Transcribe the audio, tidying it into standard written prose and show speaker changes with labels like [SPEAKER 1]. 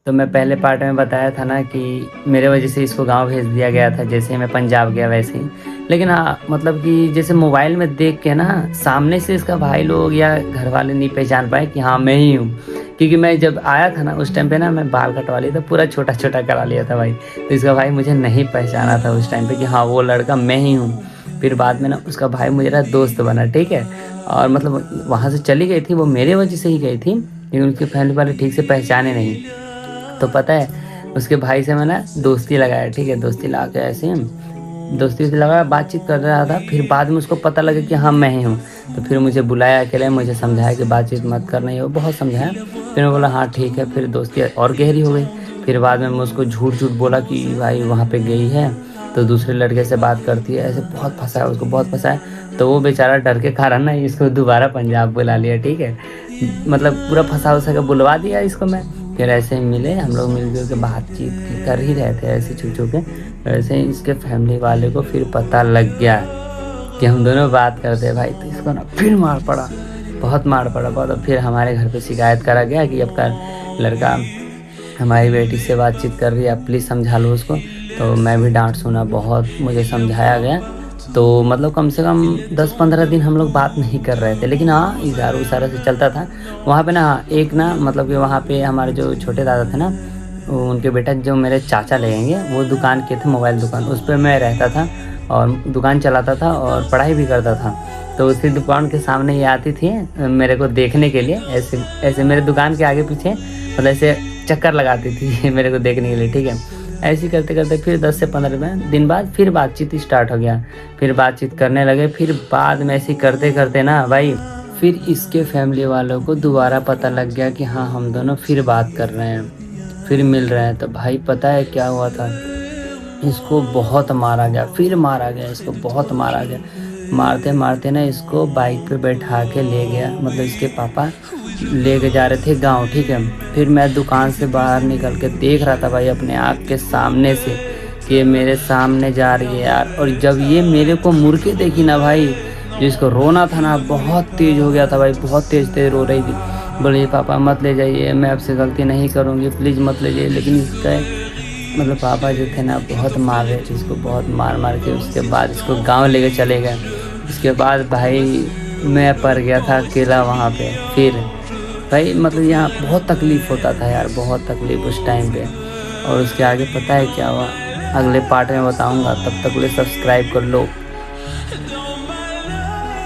[SPEAKER 1] तो मैं पहले पार्ट में बताया था ना कि मेरे वजह से इसको गाँव भेज दिया गया था, जैसे मैं पंजाब गया वैसे ही। लेकिन हाँ, मतलब कि जैसे मोबाइल में देख के ना सामने से इसका भाई लोग या घर वाले नहीं पहचान पाए कि हाँ मैं ही हूँ। क्योंकि मैं जब आया था ना उस टाइम पे ना मैं बाल कटवा लिया था, पूरा छोटा छोटा करा लिया था भाई। तो इसका भाई मुझे नहीं पहचाना था उस टाइम पे कि हाँ वो लड़का मैं ही हूँ। फिर बाद में ना उसका भाई मेरा दोस्त बना, ठीक है। और मतलब वहाँ से चली गई थी वो, मेरे वजह से ही गई थी, लेकिन उसके फैमिली वाले ठीक से पहचाने नहीं। तो पता है उसके भाई से मैंने दोस्ती लगाया, ठीक है। दोस्ती लगा के ऐसे दोस्ती से लगाया, बातचीत कर रहा था। फिर बाद में उसको पता लगा कि हाँ मैं ही हूँ। तो फिर मुझे बुलाया अकेले, मुझे समझाया कि बातचीत मत करना, ये वो बहुत समझाया। फिर मैं बोला हाँ ठीक है। फिर दोस्ती और गहरी हो गई। फिर बाद में मैं उसको झूठ झूठ बोला कि भाई वहाँ पे गई है तो दूसरे लड़के से बात करती है, ऐसे बहुत फंसाया उसको, बहुत फंसाया। तो वो बेचारा डर के कारण ना इसको दोबारा पंजाब बुला लिया, ठीक है। मतलब पूरा फंसा उसा के बुलवा दिया इसको मैं। फिर ऐसे ही मिले हम लोग, मिल जुल के बातचीत कर ही रहे थे ऐसे छुप छुप के। वैसे ही इसके फैमिली वाले को फिर पता लग गया कि हम दोनों बात करते हैं भाई। तो इसको ना फिर मार पड़ा, बहुत मार पड़ा बहुत। और फिर हमारे घर पे शिकायत करा गया कि आपका लड़का हमारी बेटी से बातचीत कर रही है, आप प्लीज़ समझा लो उसको। तो मैं भी डांट सुना, बहुत मुझे समझाया गया। तो मतलब कम से कम 10-15 दिन हम लोग बात नहीं कर रहे थे, लेकिन हाँ इशारा उशारा से चलता था। वहाँ पे ना एक ना मतलब कि वहाँ पे हमारे जो छोटे दादा थे ना, उनके बेटा जो मेरे चाचा लगेंगे, वो दुकान के थे, मोबाइल दुकान, उस पर मैं रहता था और दुकान चलाता था और पढ़ाई भी करता था। तो उसकी दुकान के सामने ये आती थी मेरे को देखने के लिए, ऐसे ऐसे मेरे दुकान के आगे पीछे मतलब ऐसे चक्कर लगाती थी मेरे को देखने के लिए, ठीक है। ऐसे ही करते करते फिर 10 से 15 दिन बाद फिर बातचीत स्टार्ट हो गया। फिर बातचीत करने लगे। फिर बाद में ऐसे करते करते ना भाई, फिर इसके फैमिली वालों को दोबारा पता लग गया कि हाँ हम दोनों फिर बात कर रहे हैं, फिर मिल रहे हैं। तो भाई पता है क्या हुआ था, इसको बहुत मारा गया, फिर मारा गया, इसको बहुत मारा गया। मारते मारते ना इसको बाइक पे बैठा के ले गया, मतलब इसके पापा ले के जा रहे थे गांव, ठीक है। फिर मैं दुकान से बाहर निकल के देख रहा था भाई अपने आँख के सामने से कि ये मेरे सामने जा रही है यार। और जब ये मेरे को मुड़ के देखी ना भाई, जिसको रोना था ना बहुत तेज़ हो गया था भाई, बहुत तेज़ तेज़ रो रही थी। बोले पापा मत ले जाइए, मैं आपसे गलती नहीं करूँगी, प्लीज़ मत ले जाइए। लेकिन इसका मतलब पापा जो थे ना बहुत मार रहे थे इसको, बहुत मार मार के उसके बाद इसको गांव लेके चले गए। उसके बाद भाई मैं पड़ गया था अकेला वहाँ पे। फिर भाई मतलब यहाँ बहुत तकलीफ़ होता था यार, बहुत तकलीफ़ उस टाइम पे। और उसके आगे पता है क्या हुआ, अगले पार्ट में बताऊँगा। तब तक के लिए सब्सक्राइब कर लो।